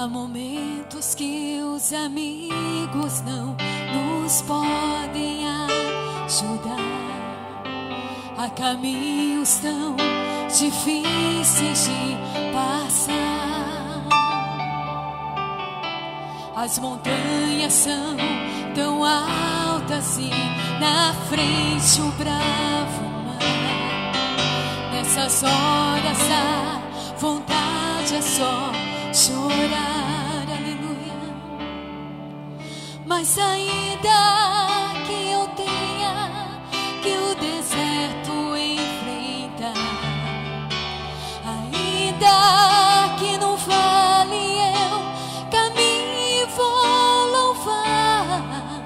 Há momentos que os amigos não nos podem ajudar. Há caminhos tão difíceis de passar. As montanhas são tão altas e na frente o bravo mar. Nessas horas a vontade é só chorar, aleluia. Mas ainda que eu tenha que o deserto enfrentar, ainda que no vale eu caminhe e vou louvar,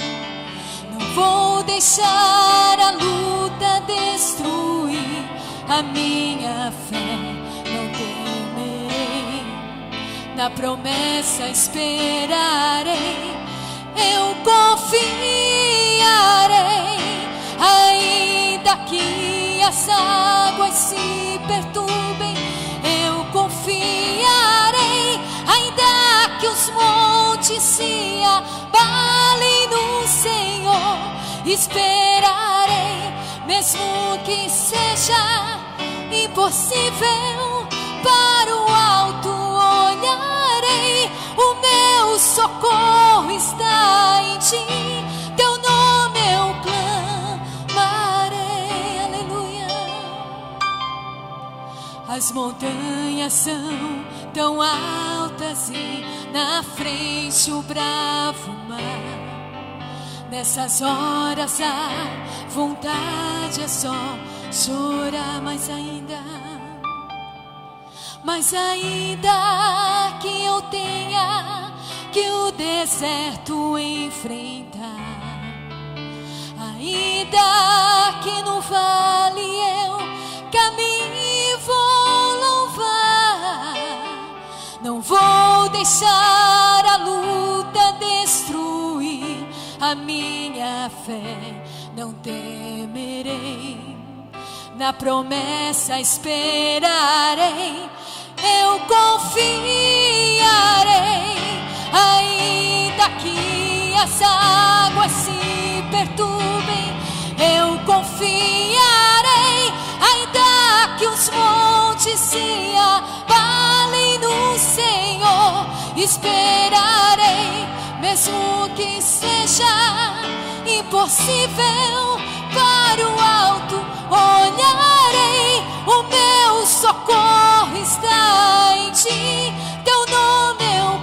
não vou deixar a luta destruir a minha fé. Na promessa esperarei, eu confiarei, ainda que as águas se perturbem, eu confiarei, ainda que os montes se abalem no Senhor, esperarei, mesmo que seja impossível, para o alto olharei, o meu socorro está em ti, teu nome eu clamarei, aleluia. As montanhas são tão altas e na frente o bravo mar. Nessas horas a vontade é só chorar, mas ainda que eu tenha que o deserto enfrentar, ainda que no vale eu caminhe e vou louvar, não vou deixar a luta destruir a minha fé, não temerei, na promessa esperarei, eu confiarei, ainda que as águas se perturbem, eu confiarei, ainda que os montes se abalem no Senhor, esperarei, mesmo que seja impossível, para o alto olharei, o meu socorro está em ti, teu nome eu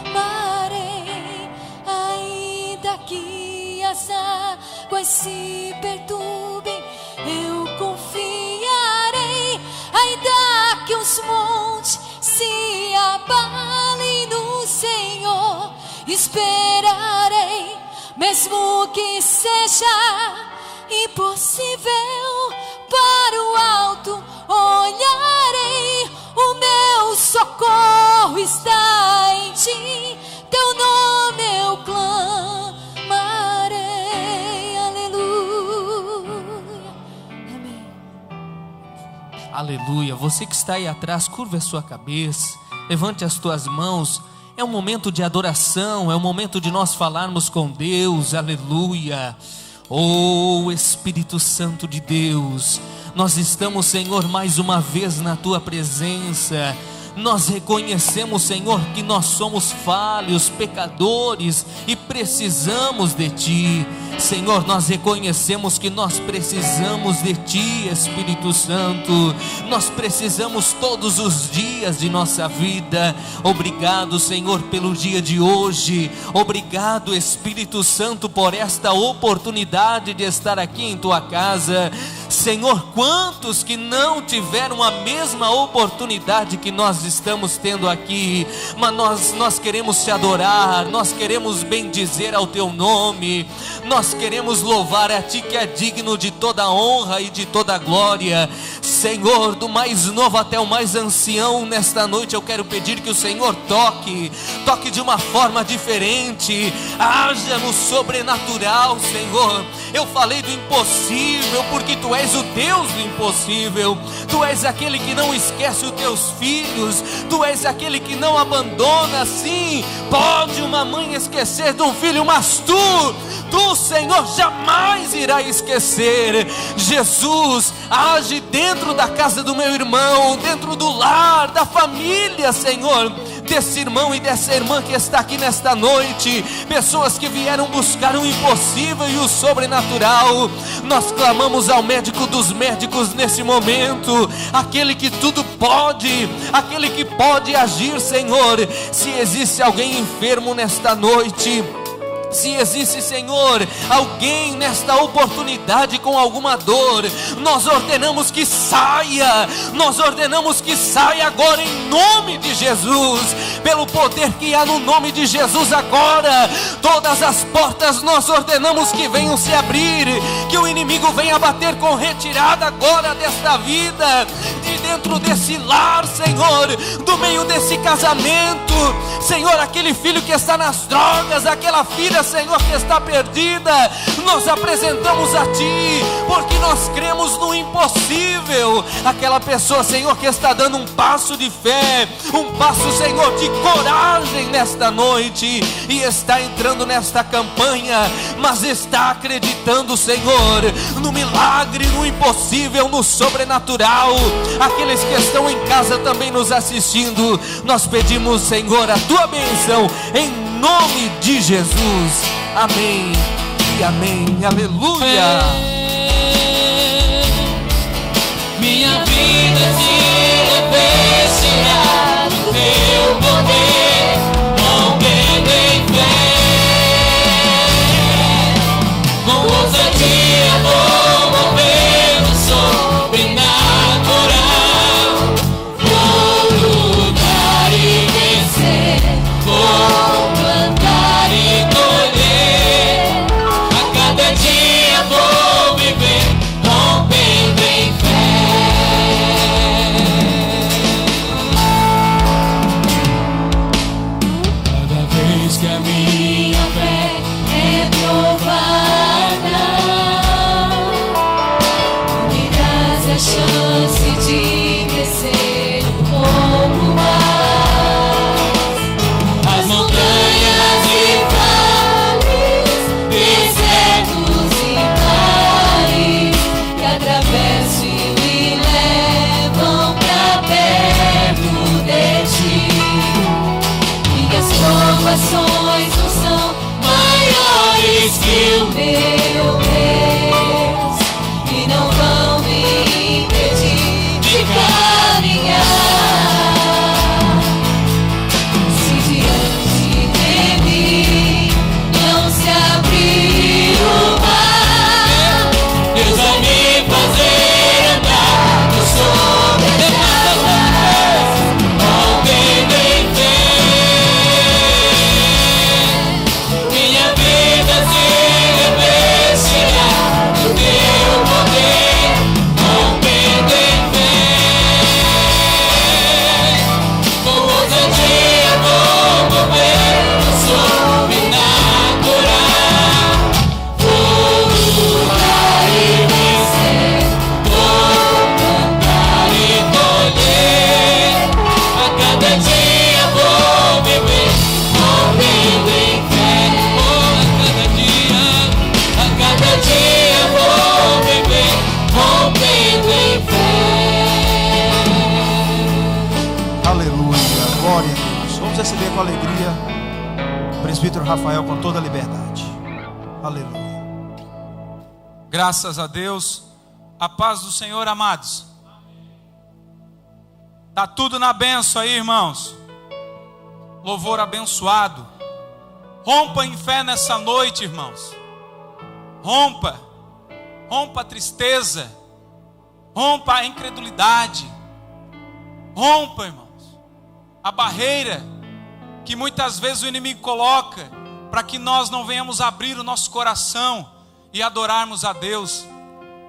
clamarei, ainda que as águas se perturbem, eu confiarei, ainda que os montes se abalem no Senhor, esperarei, mesmo que seja impossível, para o alto olharei, o meu socorro está em ti, teu nome eu clamarei, aleluia, amém. Aleluia. Você que está aí atrás, curva a sua cabeça, levante as tuas mãos. É um momento de adoração, é um momento de nós falarmos com Deus, aleluia. Oh Espírito Santo de Deus, nós estamos, Senhor, mais uma vez na Tua presença. Nós reconhecemos, Senhor, que nós somos falhos, pecadores e precisamos de Ti. Senhor, nós reconhecemos que nós precisamos de Ti, Espírito Santo. Nós precisamos todos os dias de nossa vida. Obrigado, Senhor, pelo dia de hoje. Obrigado, Espírito Santo, por esta oportunidade de estar aqui em Tua casa. Senhor, quantos que não tiveram a mesma oportunidade que nós estamos tendo aqui, mas nós queremos Te adorar, nós queremos bendizer ao Teu nome, nós queremos louvar a Ti que é digno de toda honra e de toda glória. Senhor, do mais novo até o mais ancião, nesta noite eu quero pedir que o Senhor toque de uma forma diferente, haja no sobrenatural, Senhor. Eu falei do impossível, porque Tu és o Deus do impossível. Tu és aquele que não esquece os Teus filhos. Tu és aquele que não abandona. Sim, pode uma mãe esquecer de um filho, mas Tu, Senhor, jamais irá esquecer. Jesus, age dentro da casa do meu irmão, dentro do lar, da família, Senhor, desse irmão e dessa irmã que está aqui nesta noite, pessoas que vieram buscar o impossível e o sobrenatural. Nós clamamos ao médico dos médicos nesse momento, aquele que tudo pode, aquele que pode agir, Senhor. Se existe alguém enfermo nesta noite, se existe, Senhor, alguém nesta oportunidade com alguma dor, nós ordenamos que saia, agora em nome de Jesus, pelo poder que há no nome de Jesus agora. Todas as portas nós ordenamos que venham se abrir, que o inimigo venha bater com retirada agora desta vida, de dentro desse lar, Senhor, do meio desse casamento, Senhor, aquele filho que está nas drogas, aquela filha, Senhor, que está perdida, nós apresentamos a Ti, porque nós cremos no impossível. Aquela pessoa, Senhor, que está dando um passo de fé, um passo, Senhor, de coragem nesta noite, e está entrando nesta campanha, mas está acreditando, Senhor, no milagre, no impossível, no sobrenatural. Aqueles que estão em casa também nos assistindo, nós pedimos, Senhor, a Tua bênção em nome de Jesus. Amém e amém. Aleluia. Minha vida se revestirá do Teu poder, rompendo em fé. Com ousadia vou mover o sobrenatural. Vou lutar e vencer, vou plantar e colher. A cada dia vou viver, rompendo em fé. Cada vez que a minha fé É provada, me dás a chance de crescer um pouco mais. as montanhas E vales, desertos e mares que atravesso e me levam pra perto de Ti. Minhas provações não são maiores que o meu Deus, e não vão me impedir de caminhar. Se diante de mim não se abrir o mar, Deus vai me fazer andar no sobre as águas, rompendo em fé. Minha vida se revestirá do Teu poder, rompendo em fé. Com ousadia vou mover o sobrenatural. Vou lutar e vencer, vou plantar e colher. A cada dia vou viver, rompendo em fé. A cada dia vou viver, rompendo em fé. Aleluia, glória a Deus. Vamos receber com alegria o presbítero Rafael com toda a liberdade. Aleluia. Graças a Deus. A paz do Senhor, amados. Tá tudo na bênção aí, irmãos. Louvor abençoado. Rompa em fé nessa noite, irmãos. Rompa a tristeza, rompa a incredulidade, rompa, irmãos, a barreira que muitas vezes o inimigo coloca para que nós não venhamos abrir o nosso coração e adorarmos a Deus,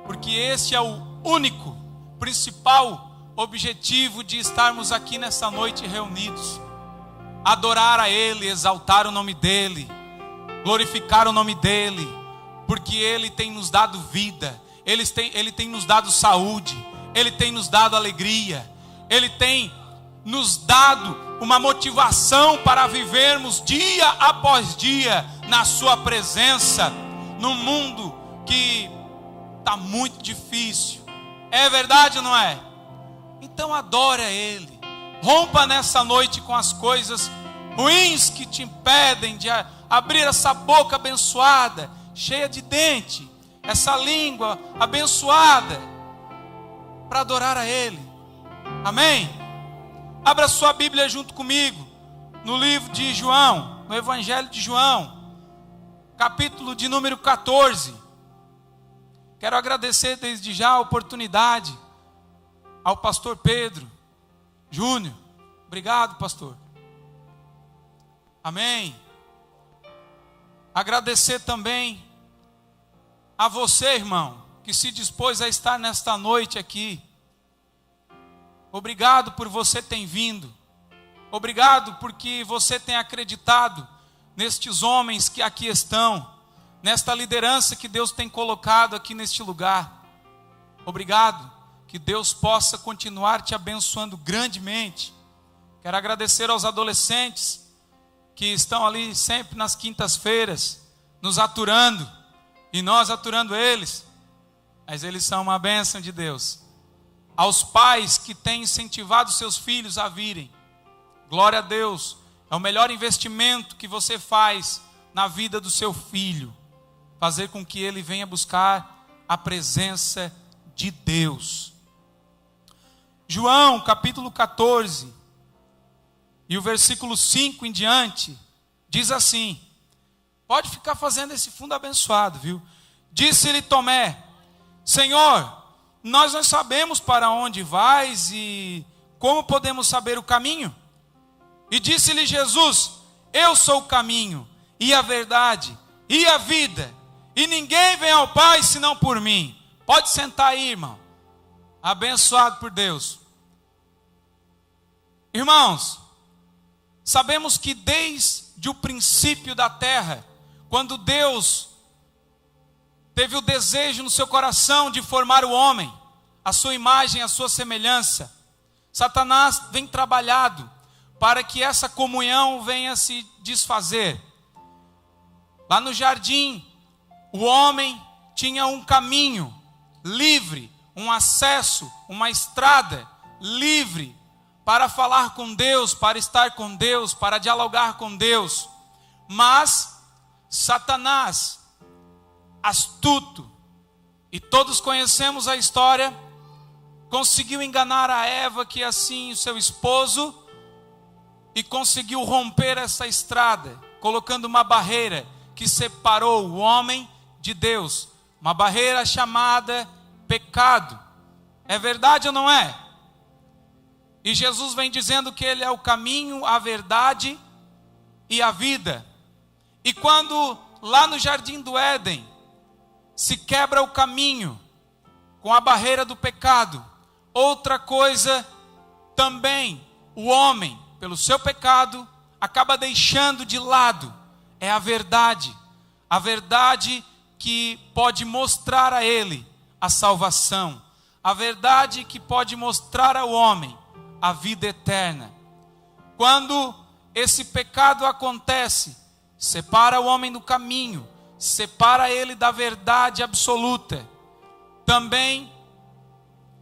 porque esse é o único, principal objetivo de estarmos aqui nessa noite reunidos: adorar a Ele, exaltar o nome dEle, glorificar o nome dEle, porque Ele tem nos dado vida, Ele tem nos dado saúde, Ele tem nos dado alegria, Ele tem nos dado uma motivação para vivermos dia após dia na sua presença, num mundo que está muito difícil. É verdade ou não é? Então adore a Ele. Rompa nessa noite com as coisas ruins que te impedem de abrir essa boca abençoada, cheia de dente, essa língua abençoada, para adorar a Ele. Amém? Abra sua Bíblia junto comigo, no livro de João, no Evangelho de João, capítulo de número 14. Quero agradecer desde já a oportunidade ao pastor Pedro Júnior. Obrigado, pastor. Amém. Agradecer também a você, irmão, que se dispôs a estar nesta noite aqui. Obrigado por você ter vindo. Obrigado porque você tem acreditado nestes homens que aqui estão, nesta liderança que Deus tem colocado aqui neste lugar. Obrigado. Que Deus possa continuar te abençoando grandemente. Quero agradecer aos adolescentes que estão ali sempre nas quintas-feiras, nos aturando, e nós aturando eles, mas eles são uma bênção de Deus. Aos pais que têm incentivado seus filhos a virem, glória a Deus, é o melhor investimento que você faz na vida do seu filho, fazer com que ele venha buscar a presença de Deus. João capítulo 14, e o versículo 5 em diante, diz assim, pode ficar fazendo esse fundo abençoado, viu? Disse-lhe Tomé, Senhor, nós não sabemos para onde vais e como podemos saber o caminho? E disse-lhe Jesus, eu sou o caminho e a verdade e a vida, e ninguém vem ao Pai senão por mim. Pode sentar aí, irmão. Abençoado por Deus. Irmãos, sabemos que desde o princípio da terra, quando Deus teve o desejo no seu coração de formar o homem, a sua imagem, a sua semelhança, Satanás vem trabalhado para que essa comunhão venha se desfazer. Lá no jardim, o homem tinha um caminho livre, um acesso, uma estrada livre para falar com Deus, para estar com Deus, para dialogar com Deus. Mas Satanás, astuto, e todos conhecemos a história, conseguiu enganar a Eva, que assim o seu esposo, e conseguiu romper essa estrada, colocando uma barreira que separou o homem de Deus, uma barreira chamada pecado. É verdade ou não é? E Jesus vem dizendo que Ele é o caminho, a verdade e a vida. E quando lá no jardim do Éden se quebra o caminho com a barreira do pecado, outra coisa também o homem, pelo seu pecado, acaba deixando de lado, é a verdade que pode mostrar a ele a salvação, a verdade que pode mostrar ao homem a vida eterna. Quando esse pecado acontece, separa o homem do caminho, separa ele da verdade absoluta, também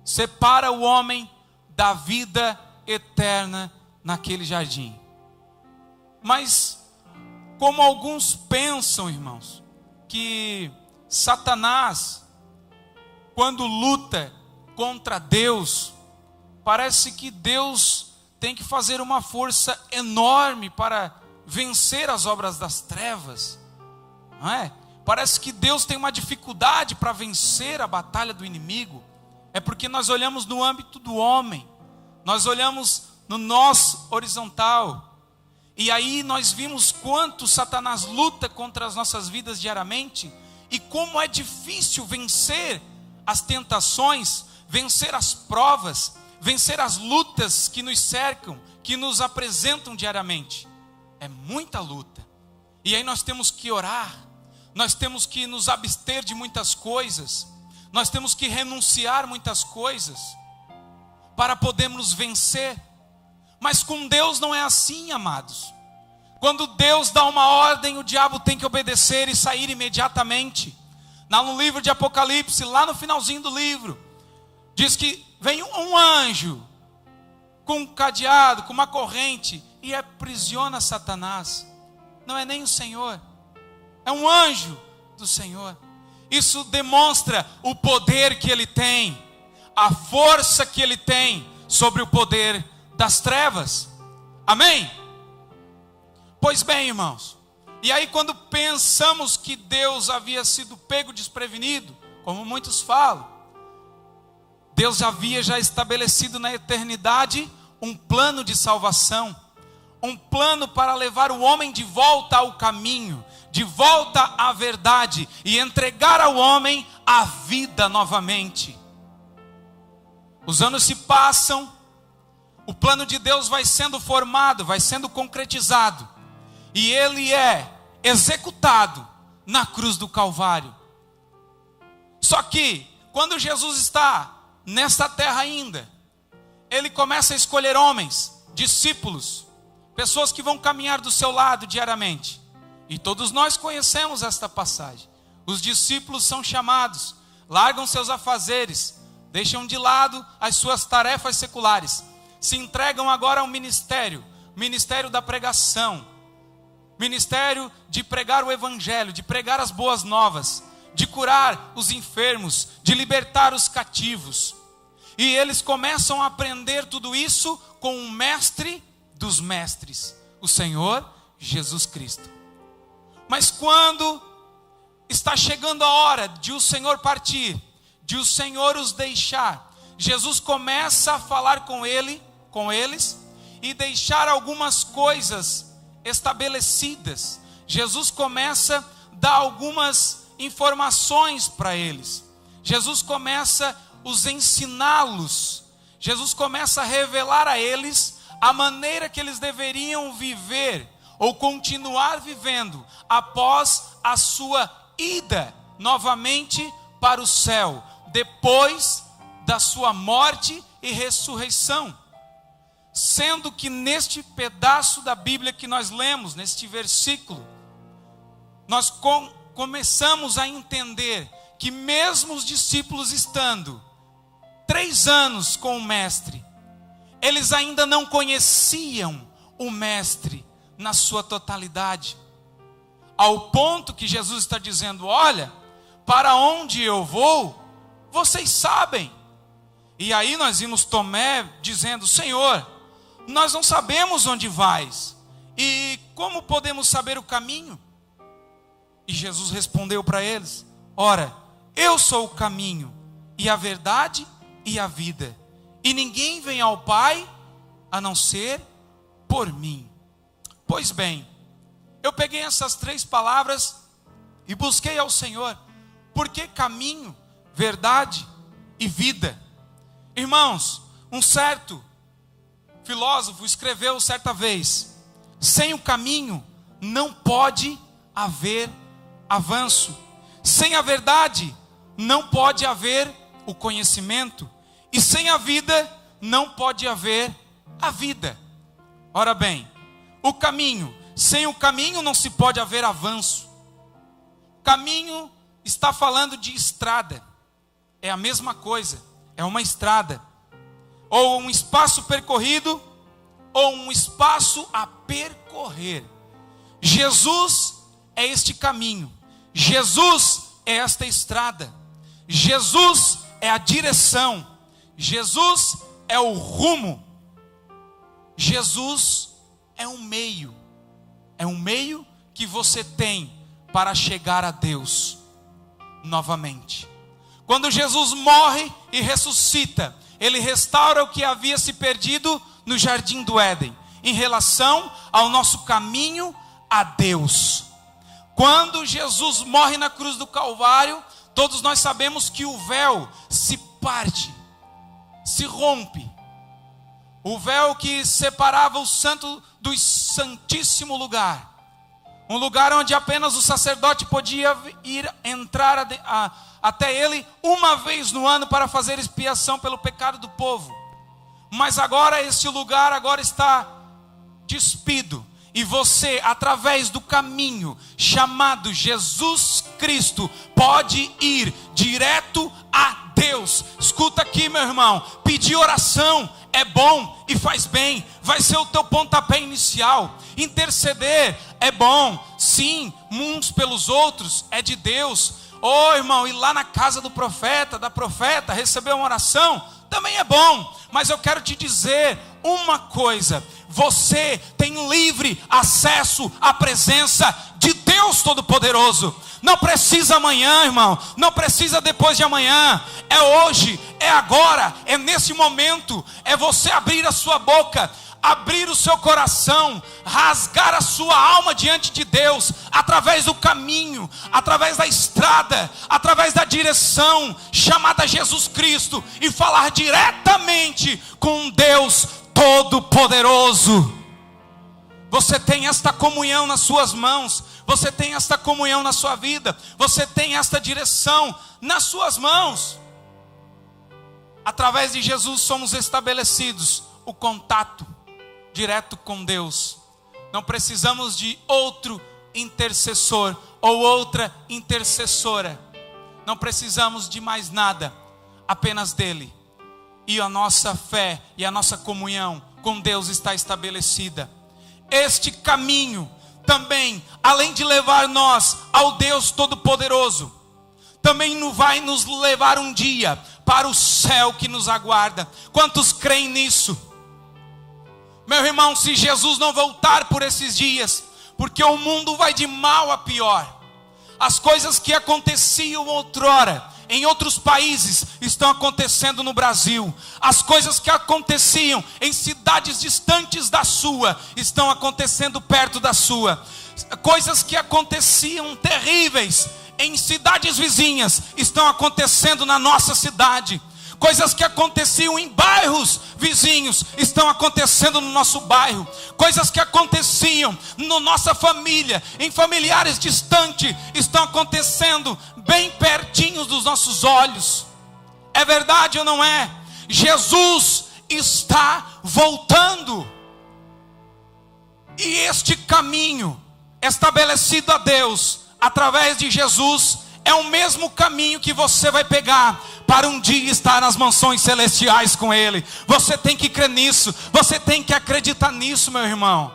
separa o homem da vida eterna naquele jardim. Mas como alguns pensam, irmãos, que Satanás, quando luta contra Deus, parece que Deus tem que fazer uma força enorme para vencer as obras das trevas, não é? Parece que Deus tem uma dificuldade para vencer a batalha do inimigo. É porque nós olhamos no âmbito do homem, nós olhamos no nosso horizontal, e aí nós vimos quanto Satanás luta contra as nossas vidas diariamente, e como é difícil vencer as tentações, vencer as provas, vencer as lutas que nos cercam, que nos apresentam diariamente. É muita luta. E aí nós temos que orar, nós temos que nos abster de muitas coisas, nós temos que renunciar muitas coisas para podermos vencer. Mas com Deus não é assim, amados. Quando Deus dá uma ordem, o diabo tem que obedecer e sair imediatamente. No livro de Apocalipse, lá no finalzinho do livro, diz que vem um anjo com um cadeado, com uma corrente, e aprisiona Satanás. Não é nem o Senhor, é um anjo do Senhor. Isso demonstra o poder que ele tem, a força que ele tem sobre o poder das trevas. Amém? Pois bem, irmãos, e aí quando pensamos que Deus havia sido pego desprevenido, como muitos falam, Deus havia já estabelecido na eternidade um plano de salvação, um plano para levar o homem de volta ao caminho, de volta à verdade, e entregar ao homem a vida novamente. Os anos se passam, o plano de Deus vai sendo formado, vai sendo concretizado, e ele é executado na cruz do Calvário. Só que, quando Jesus está nesta terra ainda, ele começa a escolher homens, discípulos, pessoas que vão caminhar do seu lado diariamente. E todos nós conhecemos esta passagem. Os discípulos são chamados, largam seus afazeres, deixam de lado as suas tarefas seculares, se entregam agora ao ministério, ministério da pregação, ministério de pregar o evangelho, de pregar as boas novas, de curar os enfermos, de libertar os cativos. E eles começam a aprender tudo isso com o mestre dos mestres, o Senhor Jesus Cristo. Mas quando está chegando a hora de o Senhor partir, de o Senhor os deixar, Jesus começa a falar com eles e deixar algumas coisas estabelecidas. Jesus começa a dar algumas informações para eles. Jesus começa a os ensiná-los. Jesus começa a revelar a eles a maneira que eles deveriam viver ou continuar vivendo após a sua ida novamente para o céu, depois da sua morte e ressurreição. Sendo que neste pedaço da Bíblia que nós lemos, neste versículo, nós começamos a entender que mesmo os discípulos estando 3 anos com o mestre, eles ainda não conheciam o mestre na sua totalidade, ao ponto que Jesus está dizendo: olha, para onde eu vou, vocês sabem. E aí nós vimos Tomé dizendo: Senhor, nós não sabemos onde vais, e como podemos saber o caminho? E Jesus respondeu para eles: ora, eu sou o caminho, e a verdade e a vida, e ninguém vem ao Pai a não ser por mim. Pois bem, eu peguei essas 3 palavras e busquei ao Senhor: por que caminho, verdade e vida? Irmãos, um certo filósofo escreveu certa vez: sem o caminho não pode haver avanço, sem a verdade não pode haver o conhecimento, e sem a vida não pode haver a vida. Ora bem, o caminho, sem o caminho não se pode haver avanço. Caminho está falando de estrada, é a mesma coisa, é uma estrada, ou um espaço percorrido, ou um espaço a percorrer. Jesus é este caminho, Jesus é esta estrada, Jesus é a direção, Jesus é o rumo, Jesus é um meio que você tem para chegar a Deus novamente. Quando Jesus morre e ressuscita, ele restaura o que havia se perdido no jardim do Éden, em relação ao nosso caminho a Deus. Quando Jesus morre na cruz do Calvário, todos nós sabemos que o véu se parte, se rompe. O véu que separava o santo do santíssimo lugar, Um lugar onde apenas o sacerdote podia entrar até ele uma vez no ano para fazer expiação pelo pecado do povo. Mas agora este lugar está despido. E você, através do caminho chamado Jesus Cristo, pode ir direto a Deus. Escuta aqui, meu irmão, pedir oração é bom e faz bem, vai ser o teu pontapé inicial. Interceder é bom, sim, uns pelos outros é de Deus. Irmão, ir lá na casa do profeta, da profeta, receber uma oração, também é bom. Mas eu quero te dizer uma coisa: você tem livre acesso à presença de Deus Todo-Poderoso. Não precisa amanhã, irmão, não precisa depois de amanhã. É hoje, é agora, é nesse momento. É você abrir a sua boca, abrir o seu coração, rasgar a sua alma diante de Deus, através do caminho, através da estrada, através da direção chamada Jesus Cristo, e falar diretamente com Deus Todo-Poderoso. Você tem esta comunhão nas suas mãos, você tem esta comunhão na sua vida, você tem esta direção nas suas mãos. Através de Jesus somos estabelecidos o contato direto com Deus. Não precisamos de outro intercessor ou outra intercessora. Não precisamos de mais nada, apenas dele. E a nossa fé e a nossa comunhão com Deus está estabelecida. Este caminho também, além de levar nós ao Deus Todo-Poderoso, também vai nos levar um dia para o céu que nos aguarda. Quantos creem nisso? Meu irmão, se Jesus não voltar por esses dias, porque o mundo vai de mal a pior. As coisas que aconteciam outrora em outros países estão acontecendo no Brasil. As coisas que aconteciam em cidades distantes da sua estão acontecendo perto da sua. Coisas que aconteciam terríveis em cidades vizinhas estão acontecendo na nossa cidade. Coisas que aconteciam em bairros vizinhos estão acontecendo no nosso bairro. Coisas que aconteciam na nossa família, em familiares distantes, estão acontecendo bem pertinho dos nossos olhos. É verdade ou não é? Jesus está voltando. E este caminho estabelecido a Deus através de Jesus é o mesmo caminho que você vai pegar para um dia estar nas mansões celestiais com Ele. Você tem que crer nisso, você tem que acreditar nisso, meu irmão.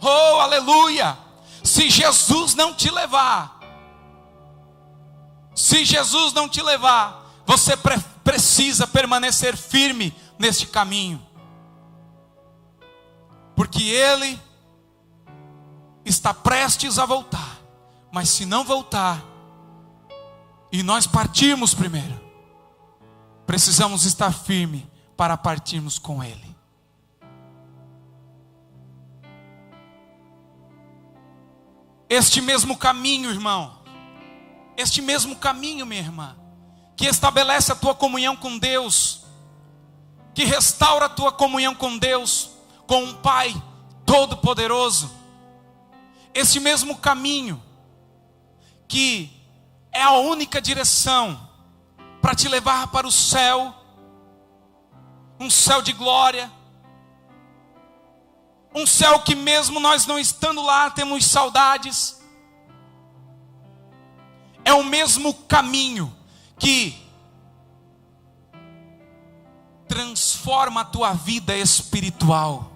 Oh, aleluia! Se Jesus não te levar, você precisa permanecer firme neste caminho, porque Ele está prestes a voltar. Mas se não voltar, e nós partirmos primeiro, precisamos estar firmes para partirmos com Ele. Este mesmo caminho, irmão, este mesmo caminho, minha irmã, que estabelece a tua comunhão com Deus, que restaura a tua comunhão com Deus, com um Pai Todo-Poderoso, este mesmo caminho, que é a única direção para te levar para o céu, um céu de glória, um céu que mesmo nós não estando lá, temos saudades. É o mesmo caminho que transforma a tua vida espiritual,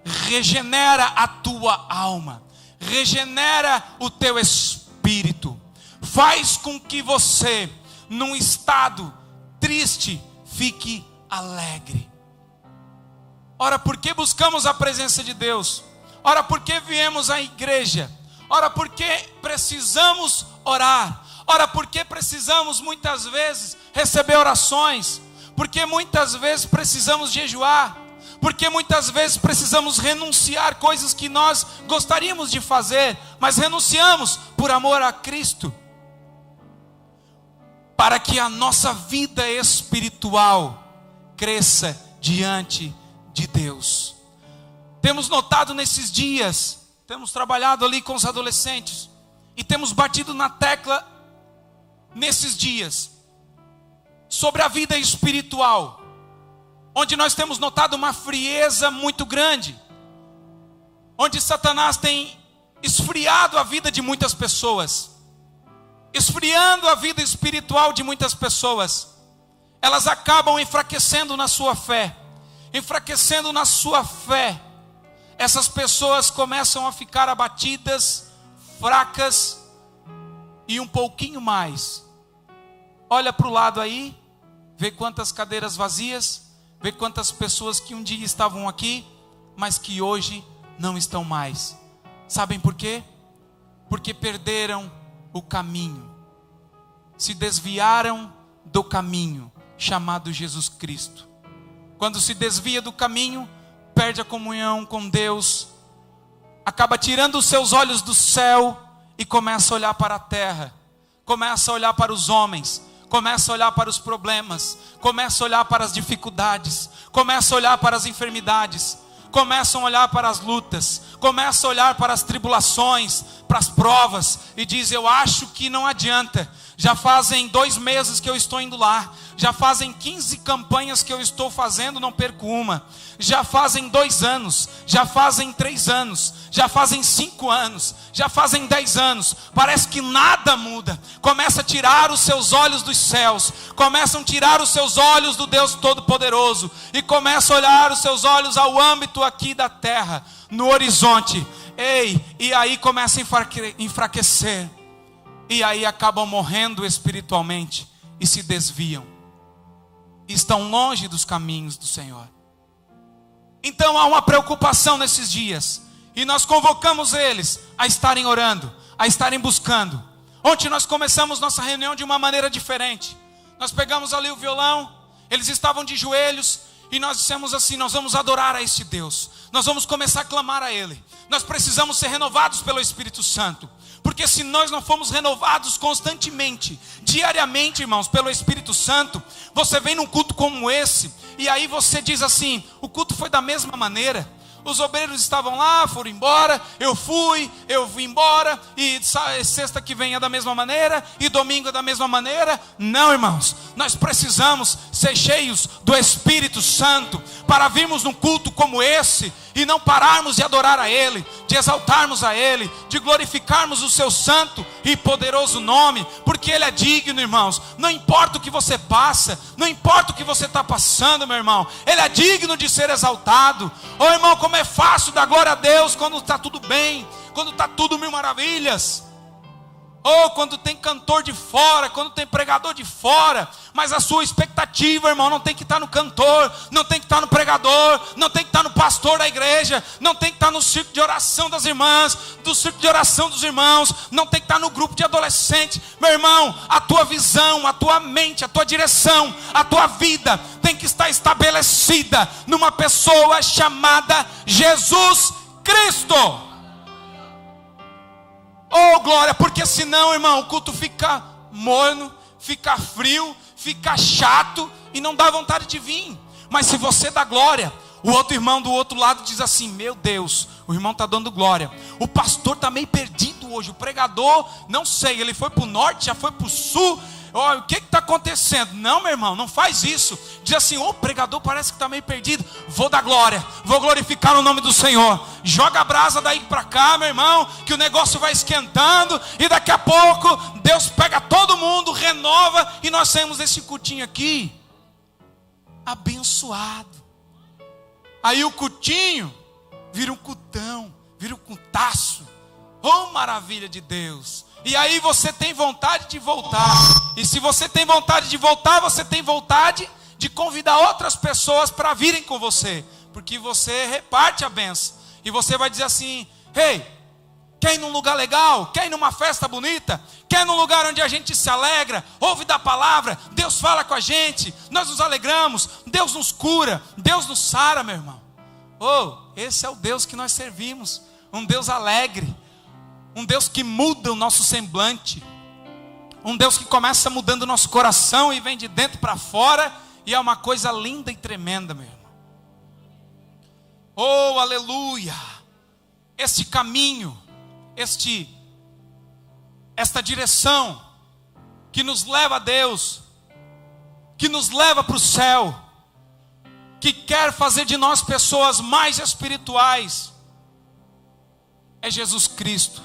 regenera a tua alma, regenera o teu espírito, faz com que você, num estado triste, fique alegre. Ora, por que buscamos a presença de Deus? Ora, por que viemos à igreja? Ora, por que precisamos orar? Ora, por que precisamos muitas vezes receber orações? Porque muitas vezes precisamos jejuar? Porque muitas vezes precisamos renunciar coisas que nós gostaríamos de fazer, mas renunciamos por amor a Cristo, para que a nossa vida espiritual cresça diante de Deus. Temos notado nesses dias, temos trabalhado ali com os adolescentes e temos batido na tecla nesses dias sobre a vida espiritual, onde nós temos notado uma frieza muito grande, onde Satanás tem esfriado a vida de muitas pessoas, esfriando a vida espiritual de muitas pessoas. Elas acabam enfraquecendo na sua fé, enfraquecendo na sua fé. Essas pessoas começam a ficar abatidas, fracas e um pouquinho mais. Olha para o lado aí, vê quantas cadeiras vazias, vê quantas pessoas que um dia estavam aqui, mas que hoje não estão mais. Sabem por quê? Porque perderam o caminho, se desviaram do caminho chamado Jesus Cristo. Quando se desvia do caminho, perde a comunhão com Deus, acaba tirando os seus olhos do céu e começa a olhar para a terra, começa a olhar para os homens, começa a olhar para os problemas, começa a olhar para as dificuldades, começa a olhar para as enfermidades, começam a olhar para as lutas, começa a olhar para as tribulações, para as provas, e diz: eu acho que não adianta, já fazem 2 meses que eu estou indo lá, já fazem 15 campanhas que eu estou fazendo, não perco uma, já fazem 2 anos, já fazem 3 anos, já fazem 5 anos, já fazem 10 anos, parece que nada muda. Começa a tirar os seus olhos dos céus, começam a tirar os seus olhos do Deus Todo-Poderoso, e começa a olhar os seus olhos ao âmbito aqui da terra, no horizonte. E aí começa a enfraquecer, e aí acabam morrendo espiritualmente, e se desviam, estão longe dos caminhos do Senhor. Então há uma preocupação nesses dias, e nós convocamos eles a estarem orando, a estarem buscando. Ontem nós começamos nossa reunião de uma maneira diferente. Nós pegamos ali o violão, eles estavam de joelhos, e nós dissemos assim: nós vamos adorar a este Deus, nós vamos começar a clamar a Ele. Nós precisamos ser renovados pelo Espírito Santo, porque se nós não formos renovados constantemente, diariamente, irmãos, pelo Espírito Santo, você vem num culto como esse, e aí você diz assim: o culto foi da mesma maneira, os obreiros estavam lá, foram embora, eu vim embora, e sexta que vem é da mesma maneira, e domingo é da mesma maneira. Não, irmãos, nós precisamos ser cheios do Espírito Santo, para virmos num culto como esse, e não pararmos de adorar a Ele, de exaltarmos a Ele, de glorificarmos o seu santo e poderoso nome, porque Ele é digno, irmãos. Não importa o que você passa, não importa o que você está passando, meu irmão, Ele é digno de ser exaltado. Ô irmão, como é fácil dar glória a Deus quando está tudo bem, quando está tudo mil maravilhas. Ou quando tem cantor de fora, quando tem pregador de fora. Mas a sua expectativa, irmão, não tem que estar no cantor, não tem que estar no pregador, não tem que estar no pastor da igreja, não tem que estar no círculo de oração das irmãs, do círculo de oração dos irmãos, não tem que estar no grupo de adolescentes. Meu irmão, a tua visão, a tua mente, a tua direção, a tua vida tem que estar estabelecida numa pessoa chamada Jesus Cristo. Oh glória, porque senão, irmão, o culto fica morno, fica frio, fica chato e não dá vontade de vir. Mas se você dá glória, o outro irmão do outro lado diz assim: meu Deus, o irmão está dando glória, o pastor está meio perdido hoje, o pregador, não sei, ele foi para o norte, já foi para o sul. O que está acontecendo? Não, meu irmão, não faz isso. Diz assim: o pregador parece que está meio perdido, vou dar glória, vou glorificar o nome do Senhor. Joga a brasa daí para cá, meu irmão, que o negócio vai esquentando, e daqui a pouco Deus pega todo mundo, renova, e nós saímos desse cultinho aqui abençoado. Aí o cultinho vira um cultão, vira um cultaço. Oh maravilha de Deus. E aí você tem vontade de voltar. E se você tem vontade de voltar, você tem vontade de convidar outras pessoas para virem com você, porque você reparte a bênção. E você vai dizer assim: hey, quer ir num lugar legal? Quer ir numa festa bonita? Quer ir num lugar onde a gente se alegra, ouve da palavra, Deus fala com a gente, nós nos alegramos, Deus nos cura, Deus nos sara, meu irmão. Oh, esse é o Deus que nós servimos, um Deus alegre, um Deus que muda o nosso semblante, um Deus que começa mudando o nosso coração e vem de dentro para fora, e é uma coisa linda e tremenda, meu irmão. Oh, aleluia! este caminho, esta direção que nos leva a Deus, que nos leva para o céu, que quer fazer de nós pessoas mais espirituais, é Jesus Cristo.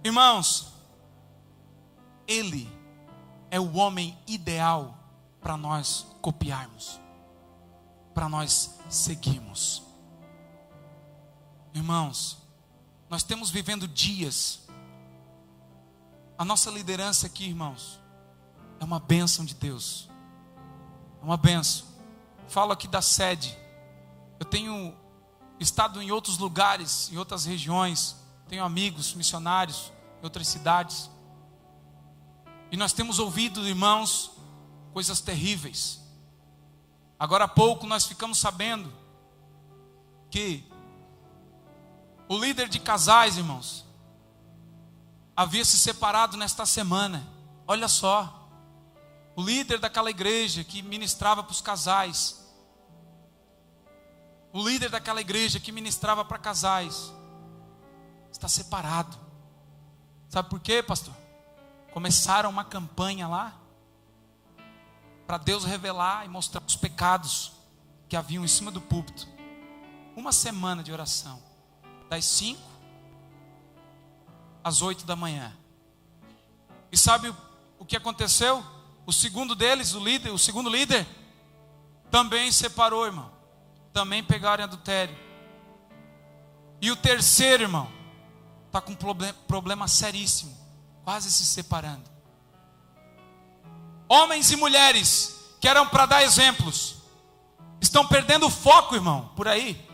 Irmãos, Ele é o homem ideal para nós copiarmos, para nós seguirmos. Irmãos, nós estamos vivendo dias. A nossa liderança aqui, irmãos, é uma bênção de Deus. É uma bênção. Falo aqui da sede. Eu tenho estado em outros lugares, em outras regiões. Tenho amigos missionários em outras cidades. E nós temos ouvido, irmãos, coisas terríveis. Agora há pouco nós ficamos sabendo que o líder de casais, irmãos, havia se separado nesta semana. Olha só, o líder daquela igreja que ministrava para os casais, o líder daquela igreja que ministrava para casais, está separado. Sabe por quê, pastor? Começaram uma campanha lá, para Deus revelar e mostrar os pecados que haviam em cima do púlpito. Uma semana de oração, das 5 às 8 da manhã. E sabe o que aconteceu? O segundo deles, o segundo líder, também separou, irmão. Também pegaram em adultério. E o terceiro, irmão, está com problema seríssimo, quase se separando. Homens e mulheres que eram para dar exemplos, estão perdendo o foco, irmão, por aí.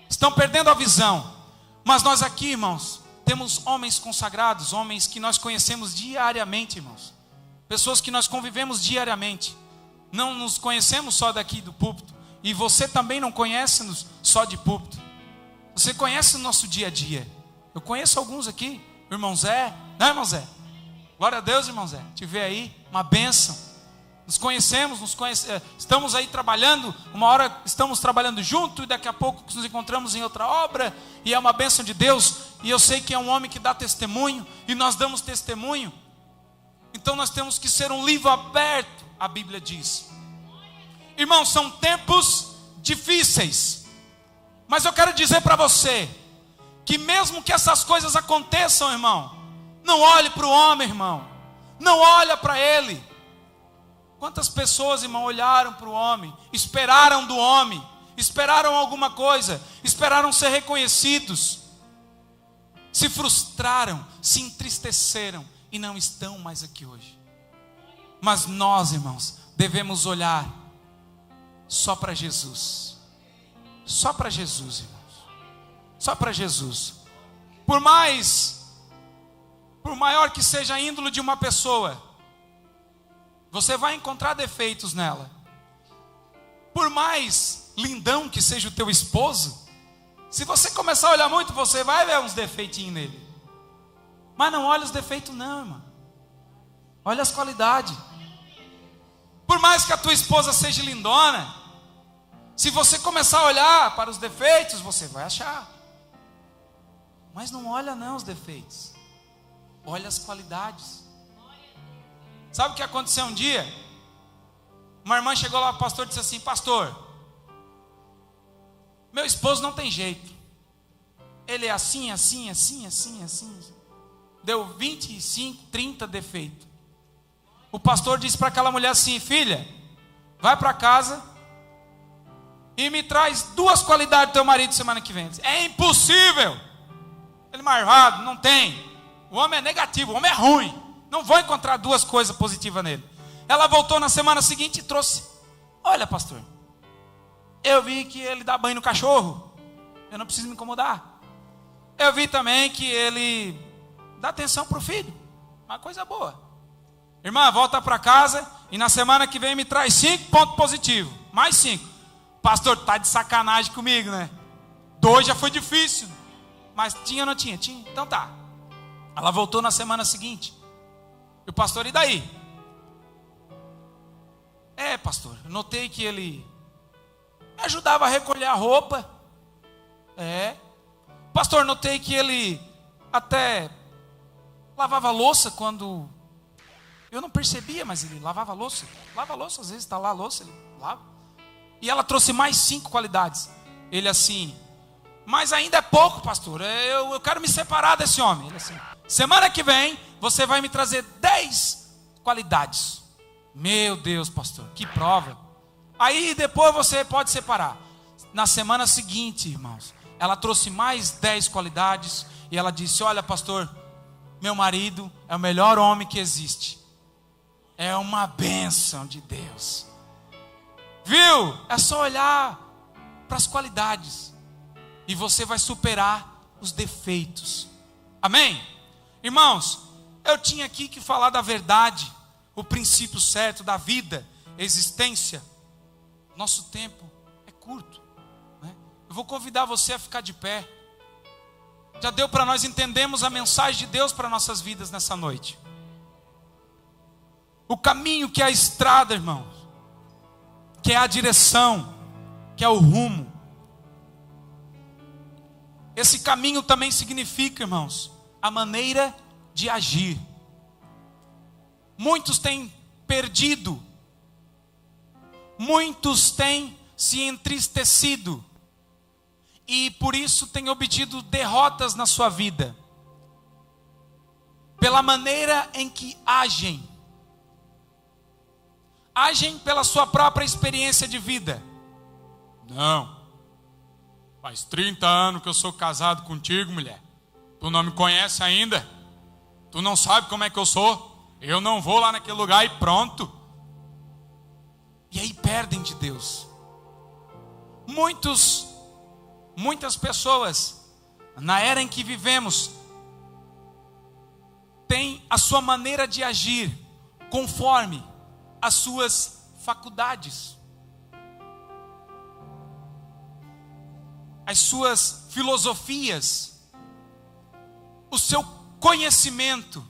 Estão perdendo a visão. Mas nós aqui, irmãos, temos homens consagrados, homens que nós conhecemos diariamente, irmãos. Pessoas que nós convivemos diariamente. Não nos conhecemos só daqui do púlpito. E você também não conhece-nos só de púlpito. Você conhece o nosso dia a dia. Eu conheço alguns aqui. O irmão Zé, não é, irmão Zé? Glória a Deus, irmão Zé. Te ver aí, uma bênção. Nos conhecemos, estamos aí trabalhando. Uma hora estamos trabalhando junto e daqui a pouco nos encontramos em outra obra. E é uma bênção de Deus. E eu sei que é um homem que dá testemunho. E nós damos testemunho. Então nós temos que ser um livro aberto, a Bíblia diz. Irmãos, são tempos difíceis. Mas eu quero dizer para você que mesmo que essas coisas aconteçam, irmão, não olhe para o homem, irmão. Não olha para ele. Quantas pessoas, irmão, olharam para o homem, esperaram do homem, esperaram alguma coisa, esperaram ser reconhecidos, se frustraram, se entristeceram e não estão mais aqui hoje. Mas nós, irmãos, devemos olhar só para Jesus. Só para Jesus, irmãos. Só para Jesus. Por maior que seja a índole de uma pessoa, você vai encontrar defeitos nela. Por mais lindão que seja o teu esposo, se você começar a olhar muito, você vai ver uns defeitinhos nele. Mas não olha os defeitos não, irmão. Olha as qualidades. Por mais que a tua esposa seja lindona, se você começar a olhar para os defeitos, você vai achar. Mas não olha não os defeitos. Olha as qualidades. Sabe o que aconteceu um dia? Uma irmã chegou lá para o pastor e disse assim: pastor, meu esposo não tem jeito. Ele é assim, assim, assim, assim, assim. Deu 25, 30 defeitos. O pastor disse para aquela mulher assim: filha, vai para casa e me traz 2 qualidades do teu marido semana que vem. Disse, é impossível. Ele marvado, não tem. O homem é negativo, o homem é ruim. Não vou encontrar 2 coisas positivas nele. Ela voltou na semana seguinte e trouxe: olha, pastor, eu vi que ele dá banho no cachorro. Eu não preciso me incomodar. Eu vi também que ele dá atenção para o filho. Uma coisa boa. Irmã, volta para casa e na semana que vem me traz 5 pontos positivos. Mais 5. Pastor, tá de sacanagem comigo, né? 2 já foi difícil. Mas tinha ou não tinha? Tinha. Então tá. Ela voltou na semana seguinte. E o pastor, e daí? É, pastor, eu notei que ele me ajudava a recolher a roupa. É. Pastor, notei que ele até lavava louça quando... Eu não percebia, mas ele lavava louça. Lava louça, às vezes está lá a louça, ele lava. E ela trouxe mais 5 qualidades. Ele assim, mas ainda é pouco, pastor. Eu quero me separar desse homem. Ele assim, semana que vem você vai me trazer 10 qualidades. Meu Deus, pastor, que prova. Aí depois você pode separar. Na semana seguinte, irmãos, ela trouxe mais 10 qualidades. E ela disse, olha, pastor, meu marido é o melhor homem que existe. É uma bênção de Deus. Viu? É só olhar para as qualidades e você vai superar os defeitos. Amém? Irmãos, eu tinha aqui que falar da verdade, o princípio certo da vida, existência. Nosso tempo é curto, né? Eu vou convidar você a ficar de pé. Já deu para nós entendermos a mensagem de Deus para nossas vidas nessa noite. O caminho que é a estrada, irmãos, que é a direção, que é o rumo. Esse caminho também significa, irmãos, a maneira de agir. Muitos têm perdido, muitos têm se entristecido e por isso têm obtido derrotas na sua vida, pela maneira em que agem. Agem pela sua própria experiência de vida. Não, faz 30 anos que eu sou casado contigo, mulher. Tu não me conhece ainda? Tu não sabe como é que eu sou? Eu não vou lá naquele lugar e pronto. E aí perdem de Deus. Muitas pessoas, na era em que vivemos, têm a sua maneira de agir conforme as suas faculdades, as suas filosofias, o seu conhecimento.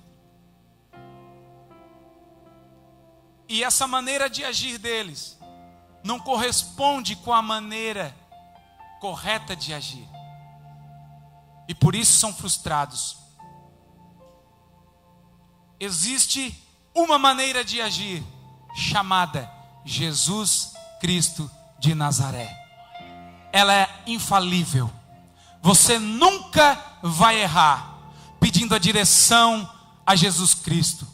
E essa maneira de agir deles não corresponde com a maneira correta de agir. E por isso são frustrados. Existe uma maneira de agir chamada Jesus Cristo de Nazaré. Ela é infalível. Você nunca vai errar pedindo a direção a Jesus Cristo,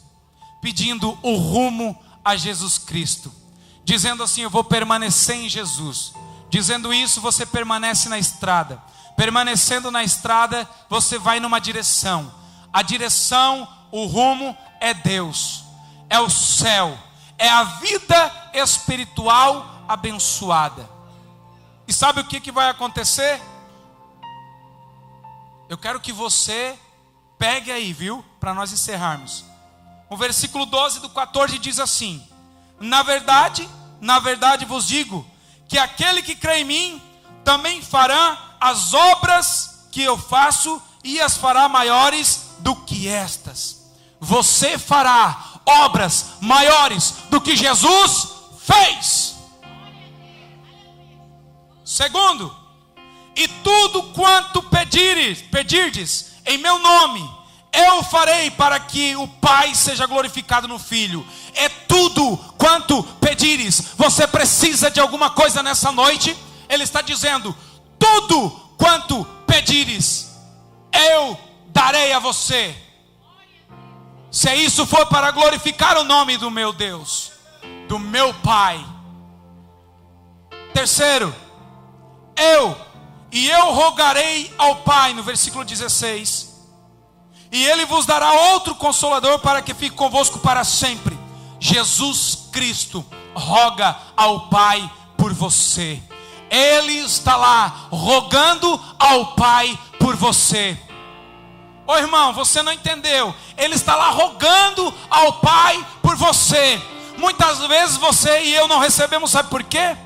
pedindo o rumo a Jesus Cristo, dizendo assim, eu vou permanecer em Jesus. Dizendo isso, você permanece na estrada. Permanecendo na estrada, você vai numa direção. A direção, o rumo é Deus, é o céu, é a vida espiritual abençoada. E sabe o que vai acontecer? Eu quero que você pegue aí, viu? Para nós encerrarmos. O versículo 12 do 14 diz assim: na verdade vos digo, que aquele que crê em mim, também fará as obras que eu faço, e as fará maiores do que estas. Você fará obras maiores do que Jesus fez. Segundo, e tudo quanto pedirdes em meu nome, eu farei, para que o Pai seja glorificado no Filho. É tudo quanto pedires. Você precisa de alguma coisa nessa noite? Ele está dizendo, tudo quanto pedires, eu darei a você. Se isso for para glorificar o nome do meu Deus, do meu Pai. Terceiro, eu rogarei ao Pai, no versículo 16, e Ele vos dará outro Consolador, para que fique convosco para sempre. Jesus Cristo roga ao Pai por você. Ele está lá rogando ao Pai por você. Ô irmão, você não entendeu? Ele está lá rogando ao Pai por você. Muitas vezes você e eu não recebemos, sabe por quê?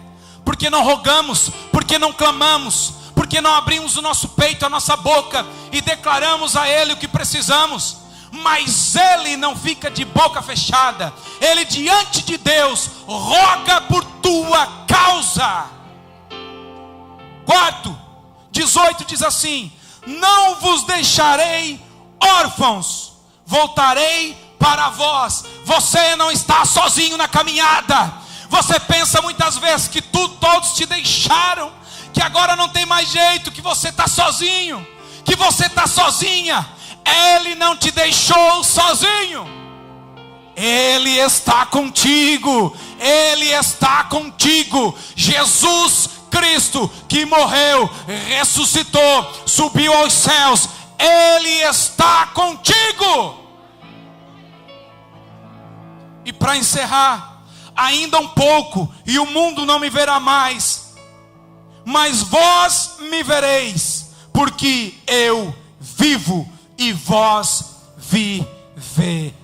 Porque não rogamos, porque não clamamos, porque não abrimos o nosso peito, a nossa boca e declaramos a Ele o que precisamos. Mas Ele não fica de boca fechada. Ele diante de Deus roga por tua causa. Quarto, 18 diz assim: não vos deixarei órfãos, voltarei para vós. Você não está sozinho na caminhada. Você pensa muitas vezes que todos te deixaram, que agora não tem mais jeito, que você está sozinho, que você está sozinha. Ele não te deixou sozinho. Ele está contigo. Ele está contigo. Jesus Cristo, que morreu, ressuscitou, subiu aos céus, Ele está contigo. E para encerrar, ainda um pouco, e o mundo não me verá mais, mas vós me vereis, porque eu vivo e vós vivereis.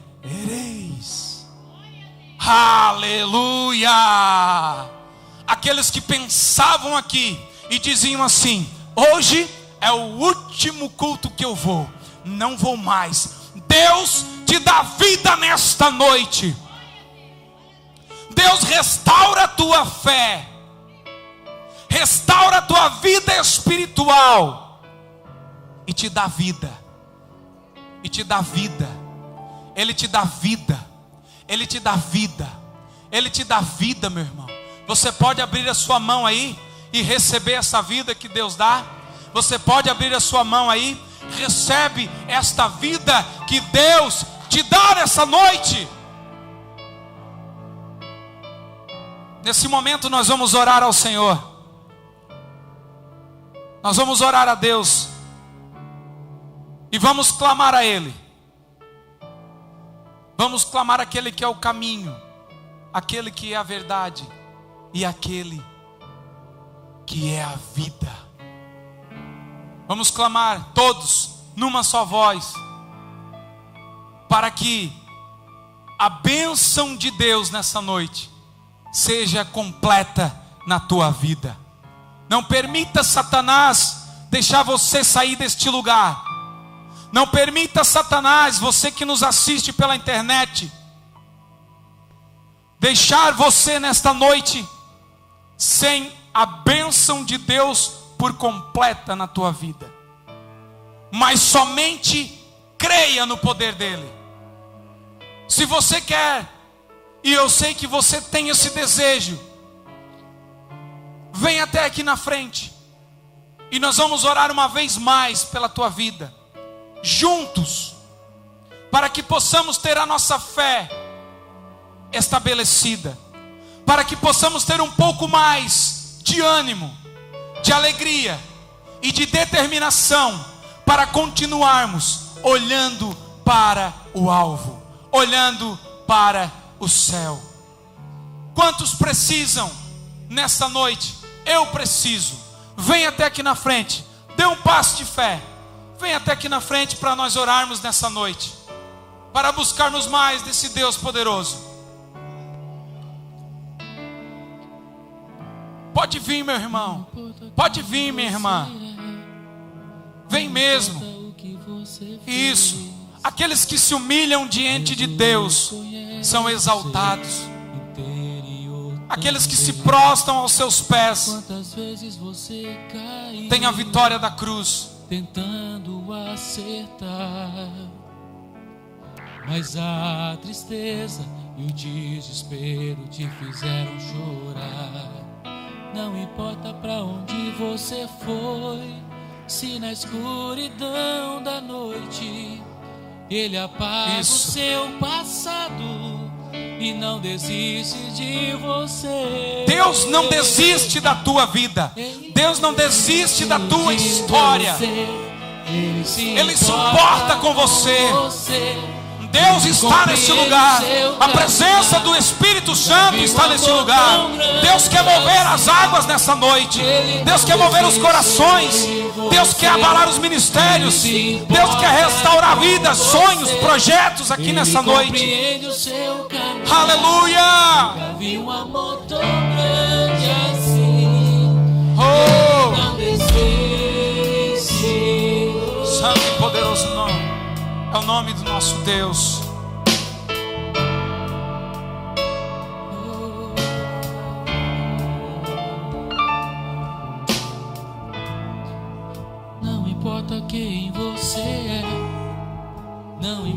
Aleluia! Aqueles que pensavam aqui e diziam assim: hoje é o último culto que eu vou, não vou mais. Deus te dá vida nesta noite. Deus restaura a tua fé, restaura a tua vida espiritual e te dá vida. E te dá vida. Ele te dá vida. Ele te dá vida. Ele te dá vida, meu irmão. Você pode abrir a sua mão aí e receber essa vida que Deus dá. Você pode abrir a sua mão aí. Recebe esta vida que Deus te dá nessa noite. Nesse momento nós vamos orar ao Senhor. Nós vamos orar a Deus. E vamos clamar a Ele. Vamos clamar aquele que é o caminho, aquele que é a verdade e aquele que é a vida. Vamos clamar todos numa só voz, para que a bênção de Deus nessa noite seja completa na tua vida. Não permita Satanás deixar você sair deste lugar. Não permita Satanás, você que nos assiste pela internet, deixar você nesta noite sem a bênção de Deus por completa na tua vida. Mas somente creia no poder dele. Se você quer, e eu sei que você tem esse desejo, vem até aqui na frente e nós vamos orar uma vez mais pela tua vida, juntos, para que possamos ter a nossa fé estabelecida, para que possamos ter um pouco mais de ânimo, de alegria e de determinação para continuarmos olhando para o alvo, olhando para o céu. Quantos precisam nesta noite? Eu preciso. Vem até aqui na frente, dê um passo de fé. Vem até aqui na frente para nós orarmos nessa noite, para buscarmos mais desse Deus poderoso. Pode vir, meu irmão. Pode vir, minha irmã. Vem mesmo. Isso. Aqueles que se humilham diante de Deus são exaltados. Aqueles que se prostram aos seus pés têm a vitória da cruz. Tentando acertar, mas a tristeza e o desespero te fizeram chorar. Não importa pra onde você foi, se na escuridão da noite Ele apaga o seu passado e não desiste de você. Deus não desiste da tua vida. Deus não desiste da tua história. Ele se importa com você. Deus está nesse lugar. A presença do Espírito Santo está nesse lugar. Deus quer mover as águas nessa noite. Deus quer mover os corações. Deus quer abalar os ministérios. Deus quer restaurar vidas, sonhos, projetos aqui nessa noite. Aleluia! Vi um amor tão grande assim. Oh! Não desiste. Santo e poderoso nome. É o nome do nosso Deus. Não importa que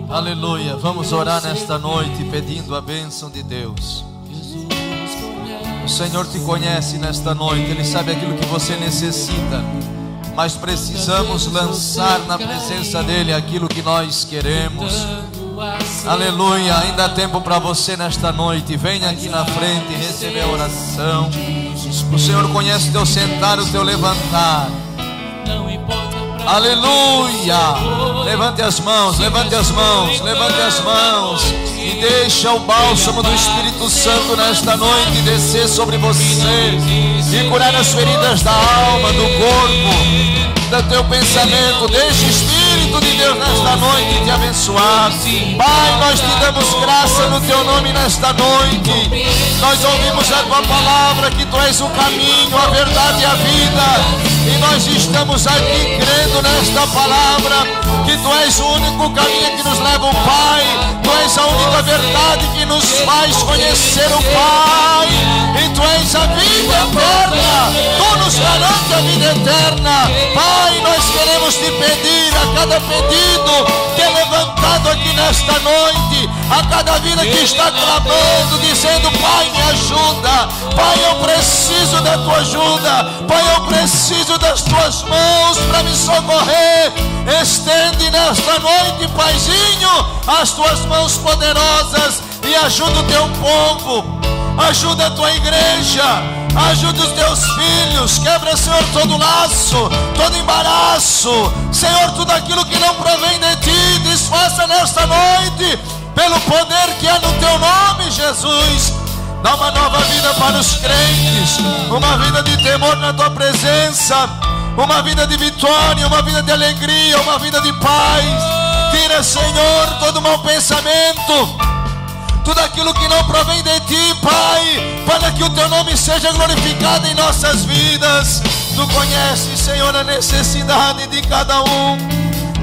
Aleluia. Vamos orar nesta noite pedindo a bênção de Deus. O Senhor te conhece nesta noite. Ele sabe aquilo que você necessita, mas precisamos lançar na presença dEle aquilo que nós queremos. Aleluia. Ainda há tempo para você nesta noite. Venha aqui na frente e receber a oração. O Senhor conhece o teu sentar, o teu levantar. Aleluia. Levante as mãos, levante as mãos, levante as mãos e deixa o bálsamo do Espírito Santo nesta noite descer sobre você e curar as feridas da alma, do corpo, do teu pensamento. Deixa o Espírito de Deus nesta noite te abençoar. Pai, nós te damos graça no teu nome nesta noite. Nós ouvimos a tua palavra, que tu és o caminho, a verdade e a vida. E nós estamos aqui crendo nesta palavra, que tu és o único caminho que nos leva ao Pai. Tu és a única verdade que nos faz conhecer o Pai. E tu és a vida eterna. Tu nos garante a vida eterna. Pai, nós queremos te pedir a cada pedido que é levantado aqui nesta noite, a cada vida que está clamando, dizendo: Pai, me ajuda. Pai, eu preciso da tua ajuda. Pai, eu preciso das tuas mãos para me socorrer. Estende nesta noite, Paizinho, as tuas mãos poderosas e ajuda o teu povo. Ajuda a tua igreja, ajuda os teus filhos. Quebra, Senhor, todo laço, todo embaraço. Senhor, tudo aquilo que não provém de ti, desfaça nesta noite, pelo poder que há no teu nome, Jesus. Dá uma nova vida para os crentes, uma vida de temor na tua presença, uma vida de vitória, uma vida de alegria, uma vida de paz. Tira, Senhor, todo mau pensamento, tudo aquilo que não provém de ti, Pai, para que o teu nome seja glorificado em nossas vidas. Tu conheces, Senhor, a necessidade de cada um.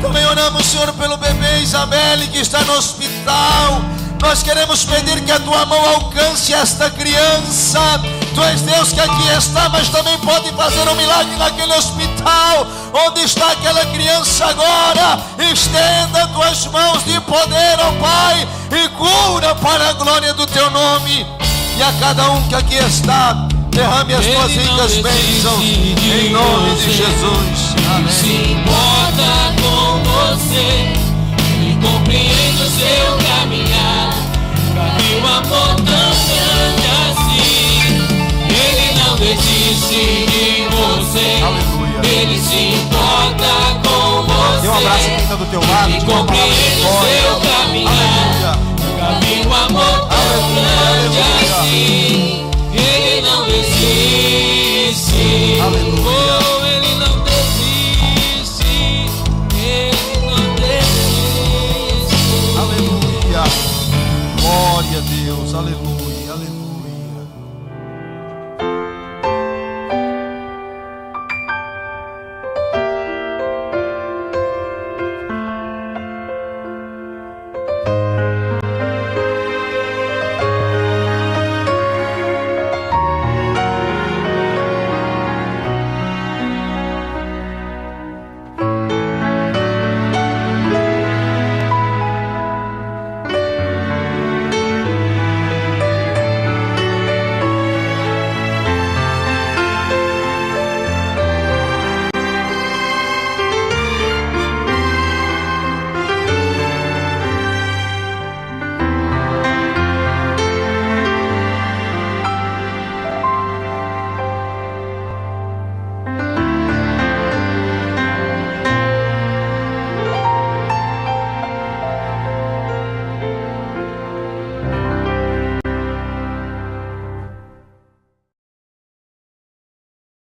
Também oramos, Senhor, pelo bebê Isabelle que está no hospital. Nós queremos pedir que a tua mão alcance esta criança. Tu és Deus que aqui está, mas também pode fazer um milagre naquele hospital. Onde está aquela criança agora? Estenda tuas mãos de poder, ó Pai, e cura para a glória do teu nome. E a cada um que aqui está, derrame as tuas ricas bênçãos em nome de Jesus. Amém. Se importa com você e compreende o seu caminhar. Caminho, um amor tão grande assim. Ele não desiste de você. Aleluia. Ele se importa com você. Dê um abraço a quem está do teu lado. E compreende o seu caminhar. Caminho, um amor tão grande assim. Ele não desiste. Aleluia. Oh, ele não desiste. Ele não desiste. Aleluia. Glória a Deus. Aleluia.